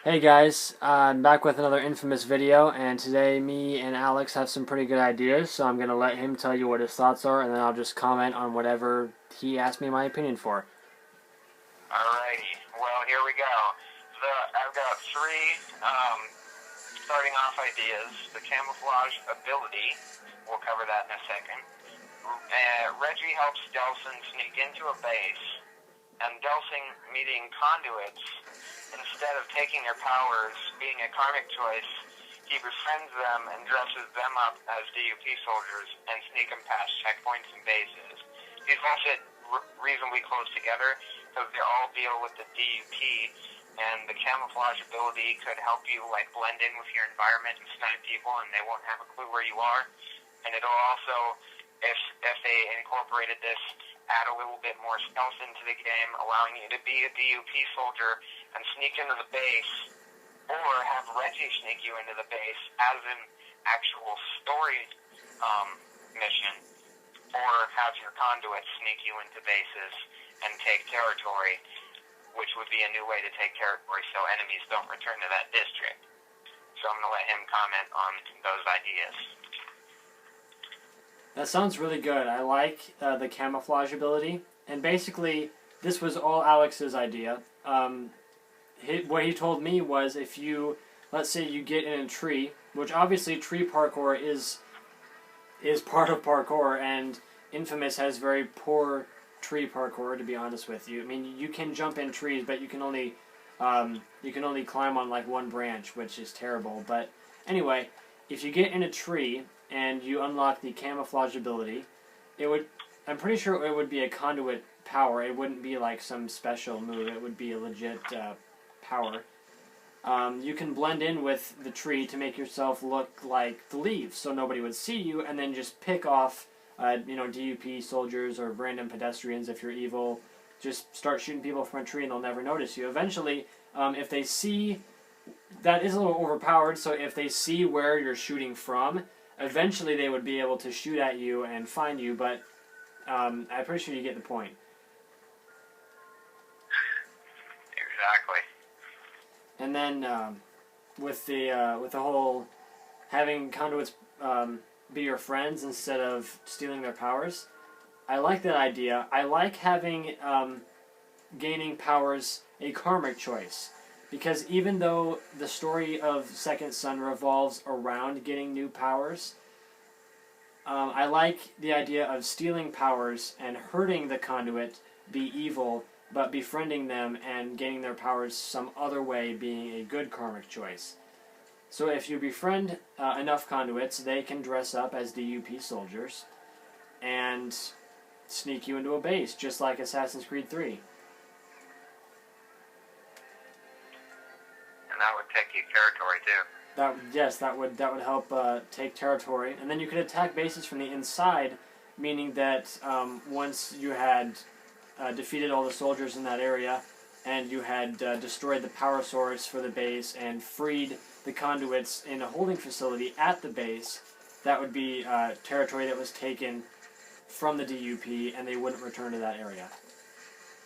Hey guys, I'm back with another infamous video, and today me and Alex have some pretty good ideas, so I'm going to let him tell you what his thoughts are, and then I'll just comment on whatever he asked me my opinion for. Alrighty, well here we go. I've got three starting off ideas. The camouflage ability, we'll cover that in a second. Reggie helps Delson sneak into a base, and Delson meeting conduits. Instead of taking their powers, being a karmic choice, he befriends them and dresses them up as DUP soldiers and sneak them past checkpoints and bases. These all fit reasonably close together because they all deal with the DUP, and the camouflage ability could help you like blend in with your environment and snipe people, and they won't have a clue where you are. And it'll also, if they incorporated this, add a little bit more stealth into the game, allowing you to be a DUP soldier and sneak into the base, or have Reggie sneak you into the base as an actual story mission, or have your conduit sneak you into bases and take territory, which would be a new way to take territory so enemies don't return to that district. So I'm going to let him comment on those ideas. That sounds really good. I like the camouflage ability, and basically this was all Alex's idea. What he told me was if you, let's say you get in a tree, which obviously tree parkour is part of parkour, and inFAMOUS has very poor tree parkour, to be honest with you. I mean, you can jump in trees, but you can only climb on like one branch, which is terrible. But anyway, if you get in a tree and you unlock the camouflage ability, I'm pretty sure it would be a conduit power. It wouldn't be like some special move. It would be a legit power. You can blend in with the tree to make yourself look like the leaves, so nobody would see you, and then just pick off, DUP soldiers or random pedestrians if you're evil. Just start shooting people from a tree, and they'll never notice you. Eventually, if they see, that is a little overpowered. So if they see where you're shooting from, eventually they would be able to shoot at you and find you. But I'm pretty sure you get the point. Exactly. And then with the whole having conduits be your friends instead of stealing their powers, I like that idea. I like having gaining powers a karmic choice, because even though the story of Second Son revolves around getting new powers, I like the idea of stealing powers and hurting the conduit be evil, but befriending them and gaining their powers some other way being a good karmic choice. So if you befriend enough conduits, they can dress up as DUP soldiers and sneak you into a base, just like Assassin's Creed 3. And that would take you territory too. That would help take territory, and then you could attack bases from the inside, meaning that once you had defeated all the soldiers in that area, and you had destroyed the power source for the base and freed the conduits in a holding facility at the base, that would be territory that was taken from the DUP, and they wouldn't return to that area.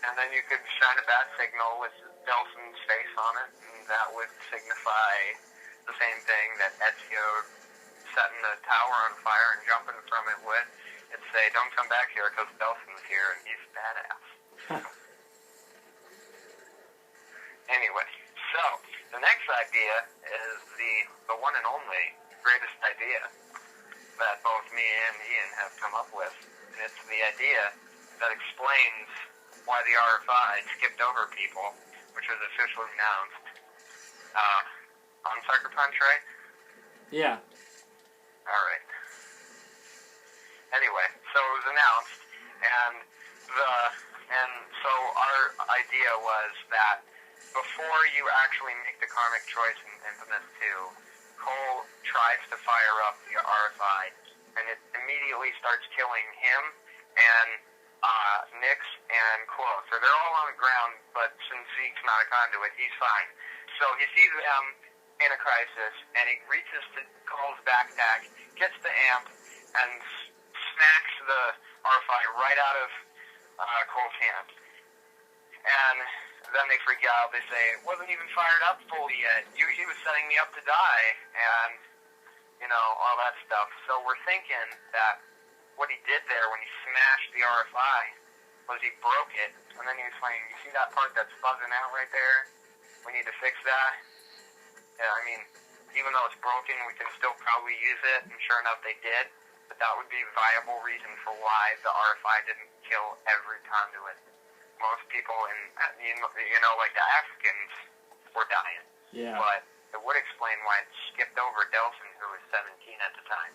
And then you could shine a bat signal with Delson's face on it, and that would signify the same thing that Ezio setting the tower on fire and jumping from it would. It'd say, "Don't come back here because Delson's here and he's badass." Anyway, so the next idea is the one and only greatest idea that both me and Ian have come up with. And it's the idea that explains why the RFI skipped over people, which was officially announced on Sucker Punch, right? Yeah. Alright. Anyway, so it was announced, and so our idea was that before you actually make the karmic choice in inFAMOUS 2, Cole tries to fire up the RFI, and it immediately starts killing him and Nyx and Quo. So they're all on the ground, but since Zeke's not a conduit, he's fine. So he sees them in a crisis, and he reaches to Cole's backpack, gets the amp, and smacks the RFI right out of Cole's hand. And then they freak out. They say, it wasn't even fired up fully yet. He was setting me up to die, and, you know, all that stuff. So we're thinking that what he did there when he smashed the RFI was he broke it, and then he was saying, you see that part that's buzzing out right there? We need to fix that. Yeah, I mean, even though it's broken, we can still probably use it, and sure enough, they did. But that would be a viable reason for why the RFI didn't kill every conduit. Most people you know, like the Africans were dying. Yeah. But it would explain why it skipped over Delson, who was 17 at the time.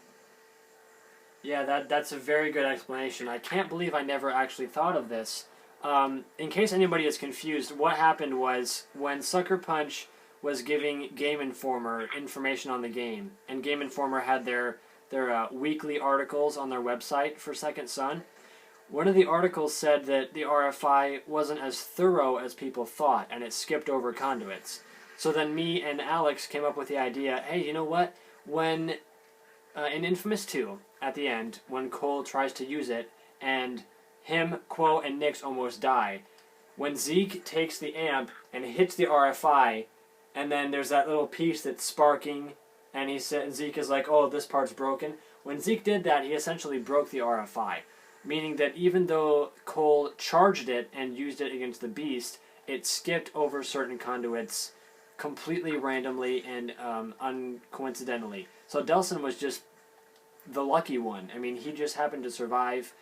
Yeah, that's a very good explanation. I can't believe I never actually thought of this. In case anybody is confused, what happened was when Sucker Punch was giving Game Informer information on the game, and Game Informer had their weekly articles on their website for Second Son. One of the articles said that the RFI wasn't as thorough as people thought, and it skipped over conduits. So then me and Alex came up with the idea, hey, you know what? When, in inFAMOUS 2, at the end, when Cole tries to use it, and him, Quo, and Nyx almost die, when Zeke takes the amp and hits the RFI, and then there's that little piece that's sparking, and Zeke is like, oh, this part's broken. When Zeke did that, he essentially broke the RFI. Meaning that even though Cole charged it and used it against the Beast, it skipped over certain conduits completely randomly and uncoincidentally. So Delson was just the lucky one. I mean, he just happened to survive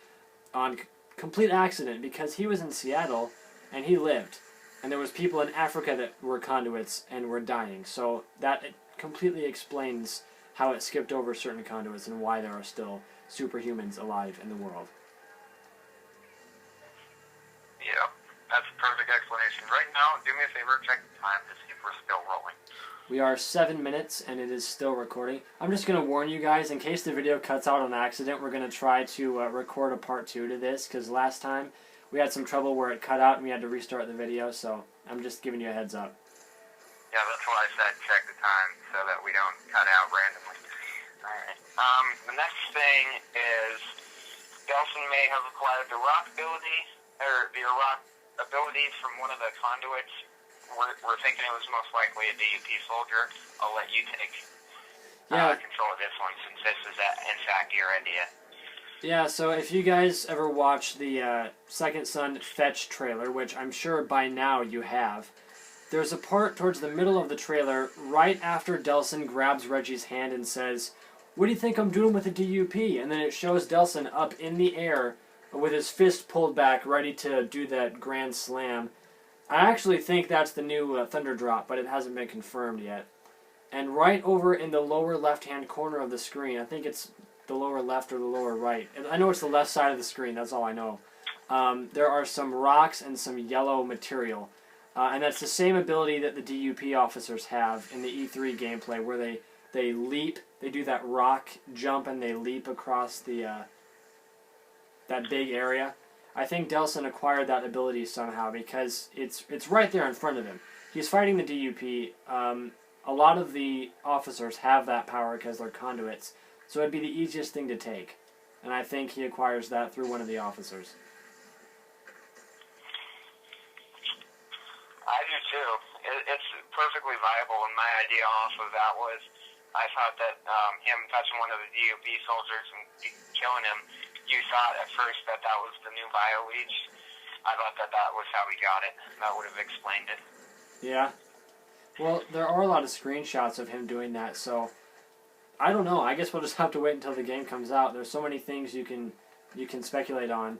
on complete accident because he was in Seattle and he lived. And there was people in Africa that were conduits and were dying. So that completely explains how it skipped over certain conduits and why there are still superhumans alive in the world. Yeah, that's a perfect explanation. Right now, do me a favor, check the time to see if we're still rolling. We are 7 minutes, and it is still recording. I'm just going to warn you guys, in case the video cuts out on accident, we're going to try to record a part 2 to this, because last time we had some trouble where it cut out and we had to restart the video, so I'm just giving you a heads up. Yeah, that's why I said check the time, so that we don't cut out randomly. Alright. The next thing is Delson may have acquired the rock ability, or the rock abilities from one of the conduits. We're thinking it was most likely a DUP soldier. I'll let you take control of this one, since this is, in fact, your idea. Yeah, so if you guys ever watch the Second Son Fetch trailer, which I'm sure by now you have, there's a part towards the middle of the trailer, right after Delson grabs Reggie's hand and says, "What do you think I'm doing with the DUP?" And then it shows Delson up in the air with his fist pulled back, ready to do that grand slam. I actually think that's the new Thunder Drop, but it hasn't been confirmed yet. And right over in the lower left-hand corner of the screen, I think it's the lower left or the lower right. I know it's the left side of the screen, that's all I know. There are some rocks and some yellow material. And that's the same ability that the DUP officers have in the E3 gameplay, where they leap, they do that rock jump and they leap across the that big area. I think Delson acquired that ability somehow because it's right there in front of him. He's fighting the DUP. A lot of the officers have that power because they're conduits, so it'd be the easiest thing to take. And I think he acquires that through one of the officers. I do too. It's perfectly viable, and my idea off of that was I thought that him touching one of the DUP soldiers and killing him, you thought at first that was the new bio leech. I thought that was how we got it. That would have explained it. Yeah. Well, there are a lot of screenshots of him doing that, so I don't know. I guess we'll just have to wait until the game comes out. There's so many things you can speculate on.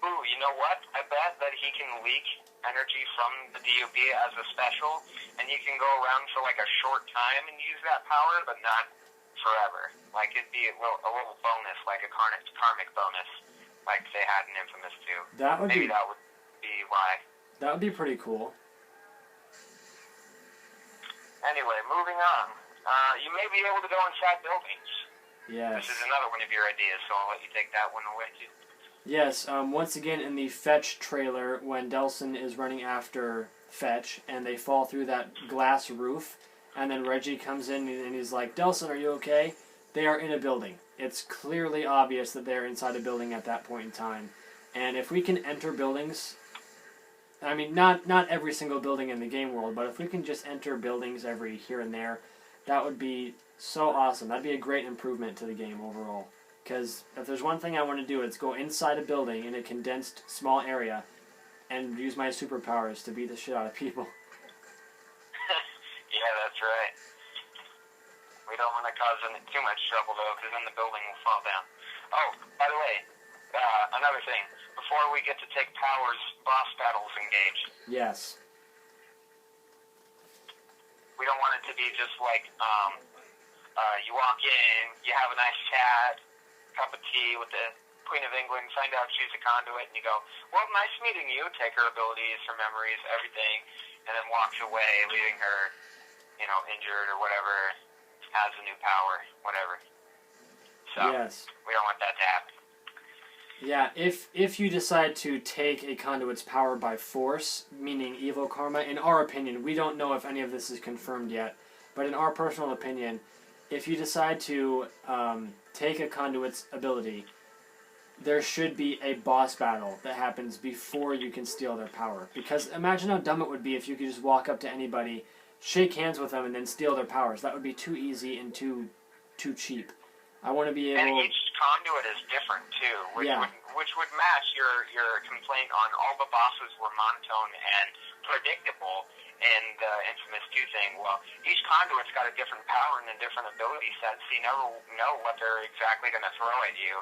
Ooh, you know what? I bet that he can leak energy from the DUP as a special, and you can go around for like a short time and use that power, but not forever. Like it'd be a little bonus, like a karmic bonus, like they had in inFAMOUS 2. That would be why. That would be pretty cool. Anyway, moving on. You may be able to go inside buildings. Yes. This is another one of your ideas, so I'll let you take that one away too. Yes, once again in the Fetch trailer, when Delson is running after Fetch, and they fall through that glass roof, and then Reggie comes in and he's like, "Delson, are you okay?" They are in a building. It's clearly obvious that they're inside a building at that point in time. And if we can enter buildings, I mean, not every single building in the game world, but if we can just enter buildings every here and there, that would be so awesome. That'd be a great improvement to the game overall. Because if there's one thing I want to do, it's go inside a building in a condensed small area and use my superpowers to beat the shit out of people. Yeah, that's right. We don't want to cause too much trouble, though, because then the building will fall down. Oh, by the way, another thing. Before we get to take powers, boss battles engage. Yes. We don't want it to be just like, you walk in, you have a nice chat, cup of tea with the Queen of England, find out she's a conduit, and you go, well, nice meeting you, take her abilities, her memories, everything, and then walks away, leaving her, injured or whatever, has a new power, whatever. So, yes. We don't want that to happen. Yeah, if you decide to take a conduit's power by force, meaning evil karma, in our opinion, we don't know if any of this is confirmed yet, but in our personal opinion, if you decide to take a conduit's ability, there should be a boss battle that happens before you can steal their power. Because imagine how dumb it would be if you could just walk up to anybody, shake hands with them, and then steal their powers. That would be too easy and too cheap. I want to be able... And each conduit is different, too, which would match your complaint on all the bosses were monotone and predictable in the inFAMOUS 2 thing. Well, each conduit's got a different power and a different ability set, so you never know what they're exactly going to throw at you.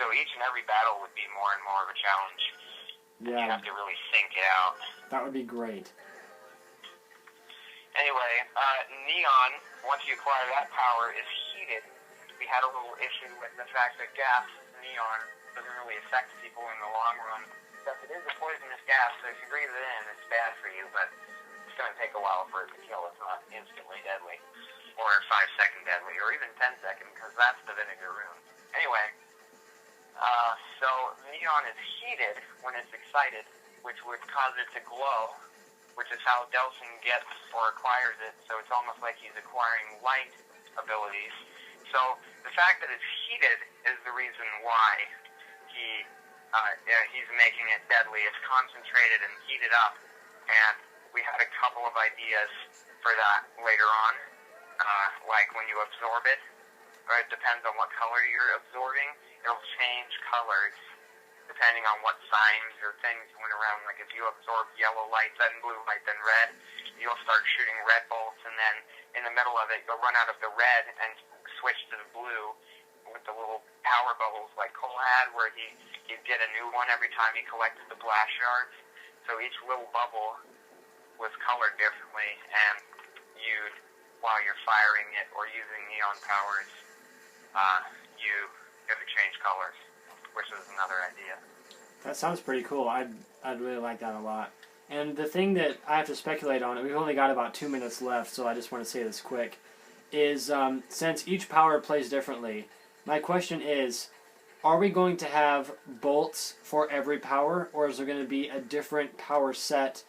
So each and every battle would be more and more of a challenge. Yeah. You have to really think it out. That would be great. Anyway, Neon, once you acquire that power, is heated. We had a little issue with the fact that gas, neon, doesn't really affect people in the long run. But it is a poisonous gas, so if you breathe it in, it's bad for you, but it's going to take a while for it to kill. It's not instantly deadly, or 5-second deadly, or even 10-second, because that's the vinegar rune. Anyway, so neon is heated when it's excited, which would cause it to glow, which is how Delsin gets or acquires it, so it's almost like he's acquiring light abilities. So the fact that it's heated is the reason why he's making it deadly. It's concentrated and heated up, and we had a couple of ideas for that later on, like when you absorb it, or it depends on what color you're absorbing. It'll change colors depending on what signs or things went around. Like if you absorb yellow light, then blue light, then red, you'll start shooting red bolts, and then in the middle of it, you'll run out of the red and switch to the blue with the little power bubbles like Cole had, where he'd get a new one every time he collected the blast shards. So each little bubble was colored differently, and while you're firing it or using neon powers, you get to change colors, which is another idea. That sounds pretty cool. I'd really like that a lot. And the thing that I have to speculate on, we've only got about 2 minutes left, so I just want to say this quick, is since each power plays differently, my question is, are we going to have bolts for every power, or is there going to be a different power set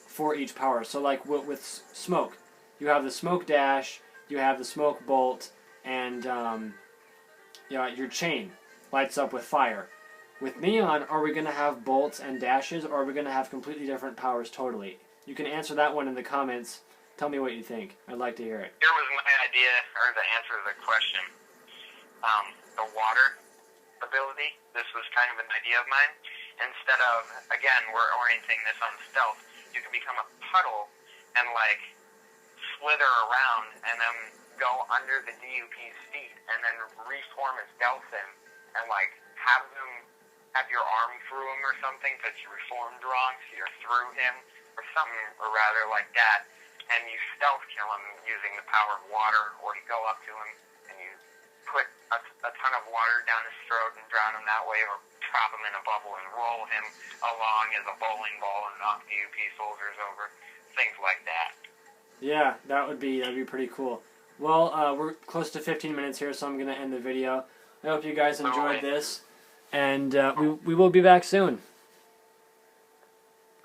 for each power? So like with smoke, you have the smoke dash, you have the smoke bolt, and your chain lights up with fire. With neon, are we going to have bolts and dashes, or are we going to have completely different powers totally? You can answer that one in the comments. Tell me what you think. I'd like to hear it. Here was my idea, or the answer to the question. The water ability, this was kind of an idea of mine. Instead of, again, we're orienting this on stealth, you can become a puddle and, slither around and then go under the DUP's feet and then reform as Delsin and, have your arm through him or something because you reformed wrong, so you're through him or something, or rather like that. And you stealth kill him using the power of water, or you go up to him and you put a ton of water down his throat and drown him that way, or trap him in a bubble and roll him along as a bowling ball and knock DUP soldiers over, things like that. Yeah, that'd be pretty cool. Well, we're close to 15 minutes here, so I'm going to end the video. I hope you guys enjoyed this, and we will be back soon.